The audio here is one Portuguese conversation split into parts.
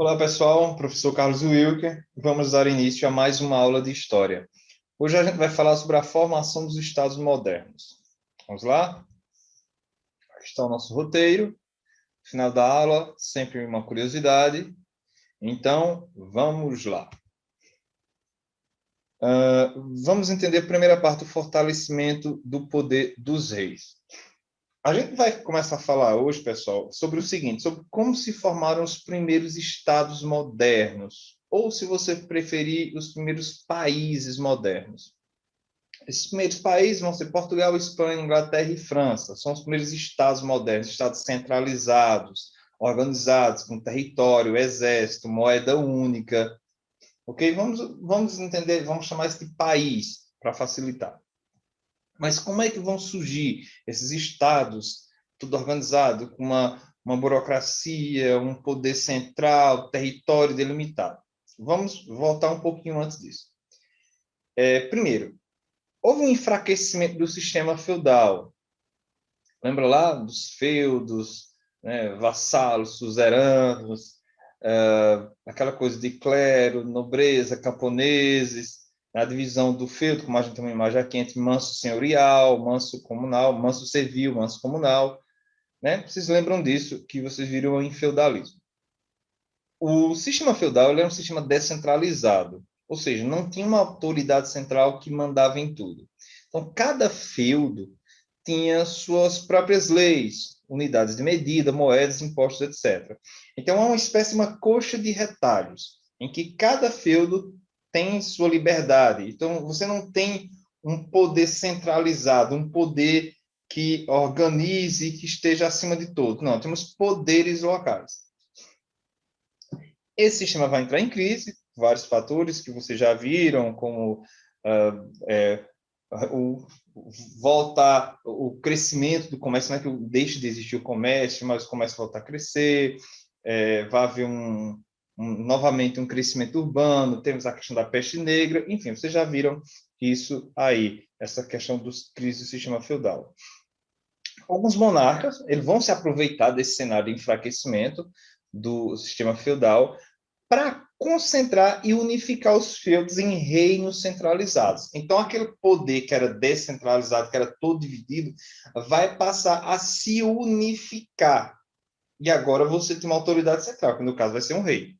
Olá, pessoal. Professor Carlos Wilker. Vamos dar início a mais uma aula de História. Hoje a gente vai falar sobre a formação dos Estados modernos. Vamos lá? Aqui está o nosso roteiro. Final da aula, sempre uma curiosidade. Então, vamos lá. Vamos entender a primeira parte, o fortalecimento do poder dos reis. A gente vai começar a falar hoje, pessoal, sobre o seguinte, sobre como se formaram os primeiros estados modernos, ou, se você preferir, os primeiros países modernos. Esses primeiros países vão ser Portugal, Espanha, Inglaterra e França. São os primeiros estados modernos, estados centralizados, organizados, com território, exército, moeda única. Ok? Vamos entender, vamos chamar isso de país, para facilitar. Mas como é que vão surgir esses estados, tudo organizado, com uma burocracia, um poder central, território delimitado? Vamos voltar um pouquinho antes disso. Primeiro, houve um enfraquecimento do sistema feudal. Lembra lá dos feudos, né, vassalos, suzeranos, aquela coisa de clero, nobreza, camponeses, a divisão do feudo, como a gente tem uma imagem aqui, entre manso senhorial, manso comunal, manso servil, manso comunal. Né? Vocês lembram disso, que vocês viram em feudalismo. O sistema feudal era um sistema descentralizado, ou seja, não tinha uma autoridade central que mandava em tudo. Então, cada feudo tinha suas próprias leis, unidades de medida, moedas, impostos, etc. Então, é uma espécie de uma coxa de retalhos, em que cada feudo tem sua liberdade. Então, você não tem um poder centralizado, um poder que organize, que esteja acima de todo. Não, temos poderes locais. Esse sistema vai entrar em crise, vários fatores que vocês já viram, como voltar o crescimento do comércio, não é que deixe de existir o comércio, mas o comércio volta a crescer, vai haver novamente um crescimento urbano, temos a questão da peste negra, enfim, vocês já viram isso aí, essa questão dos crises do sistema feudal. Alguns monarcas eles vão se aproveitar desse cenário de enfraquecimento do sistema feudal para concentrar e unificar os feudos em reinos centralizados. Então, aquele poder que era descentralizado, que era todo dividido, vai passar a se unificar. E agora você tem uma autoridade central, que no caso vai ser um rei.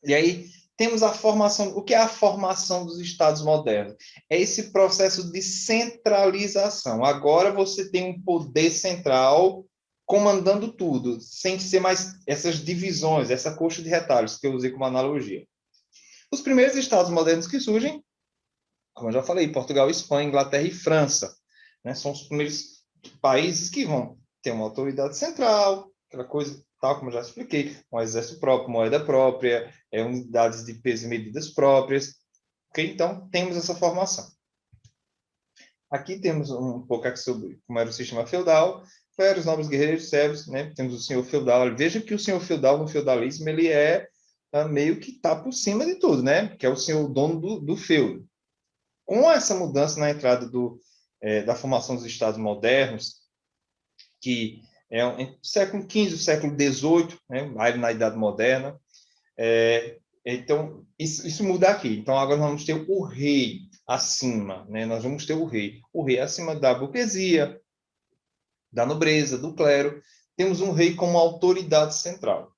E aí temos a formação. O que é a formação dos estados modernos? É esse processo de centralização. Agora você tem um poder central comandando tudo, sem ser mais essas divisões, essa coxa de retalhos que eu usei como analogia. Os primeiros estados modernos que surgem, como eu já falei, Portugal, Espanha, Inglaterra e França, né? São os primeiros países que vão ter uma autoridade central, aquela coisa tal como eu já expliquei, um exército próprio, moeda própria, unidades de peso e medidas próprias. Okay? Então, temos essa formação. Aqui temos um pouco aqui sobre como era o sistema feudal, feros, nobres, guerreiros, servos, né? Temos o senhor feudal. Veja que o senhor feudal no feudalismo ele meio que está por cima de tudo, né? Que é o senhor dono do feudo. Com essa mudança na entrada da formação dos estados modernos, que é o século XV, o século XVIII, né? Aí na Idade Moderna, então isso muda aqui. Então agora nós vamos ter o rei acima, né? Nós vamos ter o rei acima da burguesia, da nobreza, do clero. Temos um rei como autoridade central.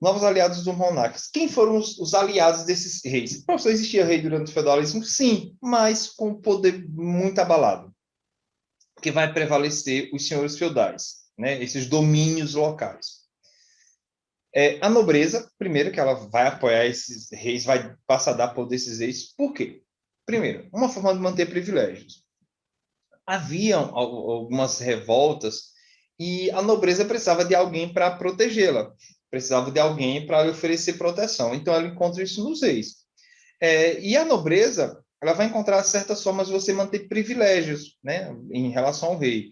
Novos aliados dos monarcas. Quem foram os aliados desses reis? Professor, existia rei durante o feudalismo? Sim, mas com poder muito abalado. Porque vai prevalecer os senhores feudais, né? Esses domínios locais. A nobreza, primeiro, que ela vai apoiar esses reis, vai passar a dar poder a esses reis. Por quê? Primeiro, uma forma de manter privilégios. Haviam algumas revoltas e a nobreza precisava de alguém para protegê-la, precisava de alguém para lhe oferecer proteção. Então, ela encontra isso nos reis. E a nobreza, ela vai encontrar certas formas de você manter privilégios, né, em relação ao rei.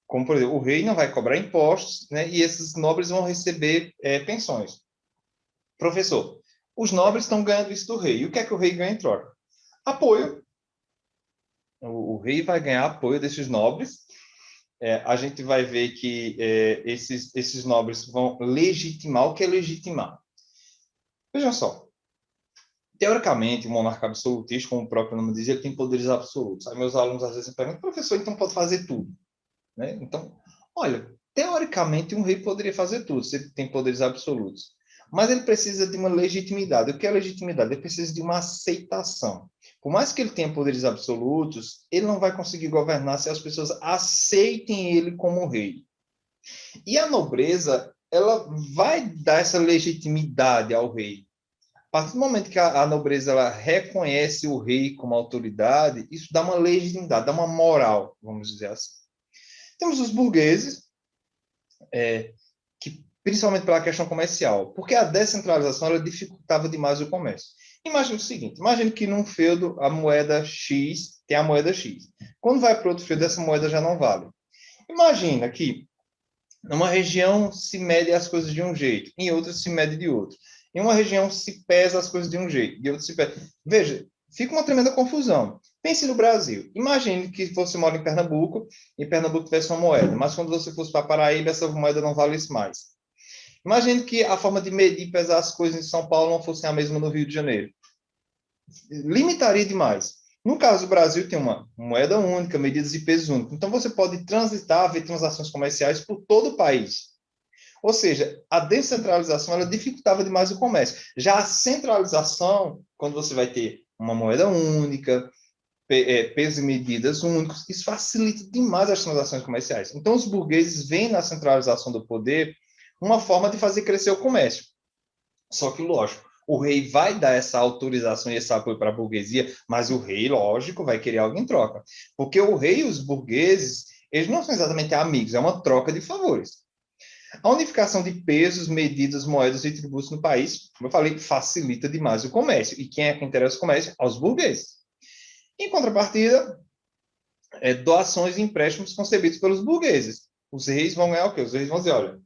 Como, por exemplo, o rei não vai cobrar impostos, né, e esses nobres vão receber pensões. Professor, os nobres estão ganhando isso do rei. E o que é que o rei ganha em troca? Apoio. O rei vai ganhar apoio desses nobres a gente vai ver que esses nobres vão legitimar. O que é legitimar? Vejam só, teoricamente, o monarca absolutista, como o próprio nome diz, ele tem poderes absolutos. Aí meus alunos às vezes me perguntam, professor, então pode fazer tudo, né? Então, olha, teoricamente um rei poderia fazer tudo, se ele tem poderes absolutos. Mas ele precisa de uma legitimidade. O que é legitimidade? Ele precisa de uma aceitação. Por mais que ele tenha poderes absolutos, ele não vai conseguir governar se as pessoas aceitem ele como rei. E a nobreza, ela vai dar essa legitimidade ao rei. A partir do momento que a nobreza ela reconhece o rei como autoridade, isso dá uma legitimidade, dá uma moral, vamos dizer assim. Temos os burgueses, que principalmente pela questão comercial, porque a descentralização ela dificultava demais o comércio. Imagine o seguinte, imagine que num feudo a moeda X tem a moeda X. Quando vai para outro feudo, essa moeda já não vale. Imagina que numa região se mede as coisas de um jeito, em outra se mede de outro. Em uma região se pesa as coisas de um jeito, de outra se pesa. Veja, fica uma tremenda confusão. Pense no Brasil. Imagine que você mora em Pernambuco tivesse uma moeda, mas quando você fosse para Paraíba, essa moeda não valesse mais. Imagine que a forma de medir e pesar as coisas em São Paulo não fosse a mesma no Rio de Janeiro. Limitaria demais. No caso do Brasil, tem uma moeda única, medidas e pesos únicos. Então, você pode transitar, ver transações comerciais por todo o país. Ou seja, a descentralização ela dificultava demais o comércio. Já a centralização, quando você vai ter uma moeda única, pesos e medidas únicos, isso facilita demais as transações comerciais. Então, os burgueses veem na centralização do poder uma forma de fazer crescer o comércio. Só que, lógico, o rei vai dar essa autorização e esse apoio para a burguesia, mas o rei, lógico, vai querer algo em troca. Porque o rei e os burgueses, eles não são exatamente amigos, é uma troca de favores. A unificação de pesos, medidas, moedas e tributos no país, como eu falei, facilita demais o comércio. E quem é que interessa o comércio? Aos burgueses. Em contrapartida, doações e empréstimos concebidos pelos burgueses. Os reis vão ganhar o quê? Os reis vão dizer, olha,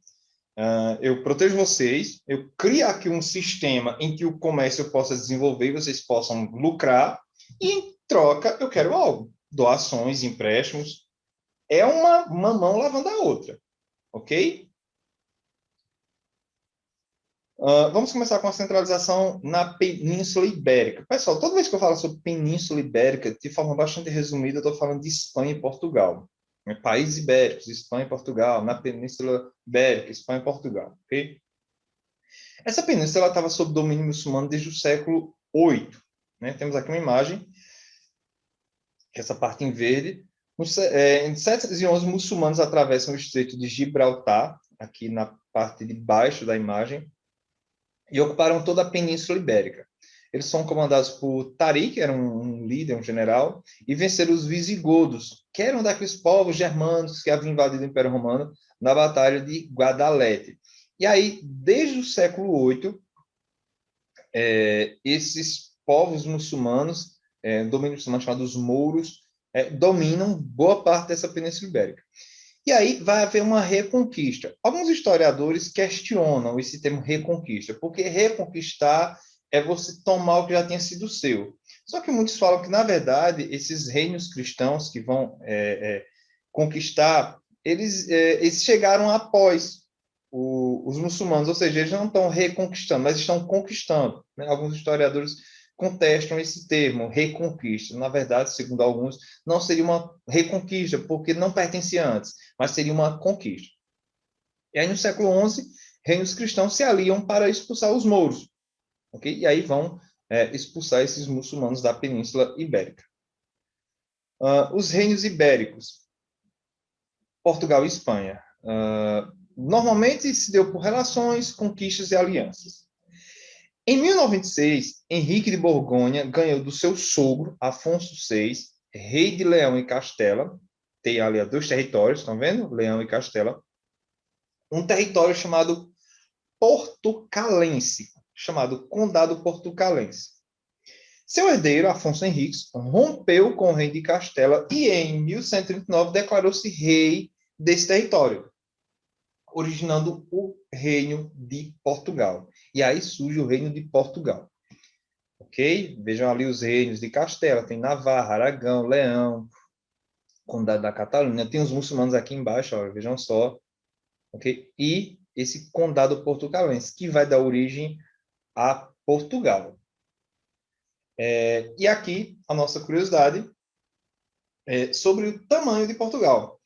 eu protejo vocês, eu crio aqui um sistema em que o comércio possa desenvolver e vocês possam lucrar, e em troca eu quero algo. Doações, empréstimos. É uma mão lavando a outra, ok? Vamos começar com a centralização na Península Ibérica. Pessoal, toda vez que eu falo sobre Península Ibérica, de forma bastante resumida, eu estou falando de Espanha e Portugal. Países ibéricos, Espanha e Portugal, na Península Ibérica, Espanha e Portugal. Ok? Essa península estava sob domínio muçulmano desde o século VIII. Né? Temos aqui uma imagem, essa parte em verde. Em 711, muçulmanos atravessam o Estreito de Gibraltar, aqui na parte de baixo da imagem, e ocuparam toda a Península Ibérica. Eles são comandados por Tariq, que era um líder, um general, e venceram os visigodos, que eram daqueles povos germânicos que haviam invadido o Império Romano na Batalha de Guadalete. E aí, desde o século VIII, esses povos muçulmanos, domínio muçulmano chamado os mouros, dominam boa parte dessa Península Ibérica. E aí vai haver uma reconquista. Alguns historiadores questionam esse termo reconquista, porque reconquistar é você tomar o que já tinha sido seu. Só que muitos falam que, na verdade, esses reinos cristãos que vão conquistar, eles chegaram após os muçulmanos, ou seja, eles não estão reconquistando, mas estão conquistando. Né? Alguns historiadores contestam esse termo, reconquista. Na verdade, segundo alguns, não seria uma reconquista, porque não pertencia antes, mas seria uma conquista. E aí, no século XI, reinos cristãos se aliam para expulsar os mouros. Okay? E aí vão expulsar esses muçulmanos da Península Ibérica. Os reinos ibéricos, Portugal e Espanha. Normalmente se deu por relações, conquistas e alianças. Em 1096, Henrique de Borgonha ganhou do seu sogro, Afonso VI, rei de Leão e Castela, tem ali dois territórios, estão vendo? Leão e Castela. Um território chamado Portucalense, chamado Condado Portucalense. Seu herdeiro, Afonso Henriques, rompeu com o rei de Castela e, em 1139, declarou-se rei desse território, originando o Reino de Portugal. E aí surge o Reino de Portugal. Ok? Vejam ali os reinos de Castela, tem Navarra, Aragão, Leão. Condado da Catalunha. Tem os muçulmanos aqui embaixo, ó, vejam só, ok? E esse condado portucalense, que vai dar origem a Portugal. E aqui, a nossa curiosidade sobre o tamanho de Portugal.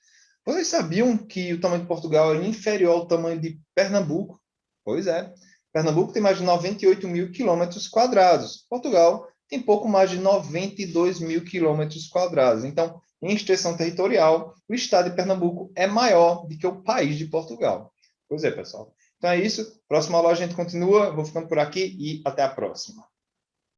Vocês sabiam que o tamanho de Portugal é inferior ao tamanho de Pernambuco? Pois é. Pernambuco tem mais de 98 mil quilômetros quadrados. Portugal tem pouco mais de 92 mil quilômetros quadrados. Então, em extensão territorial, o estado de Pernambuco é maior do que o país de Portugal. Pois é, pessoal. Então é isso. Próxima aula a gente continua. Vou ficando por aqui e até a próxima.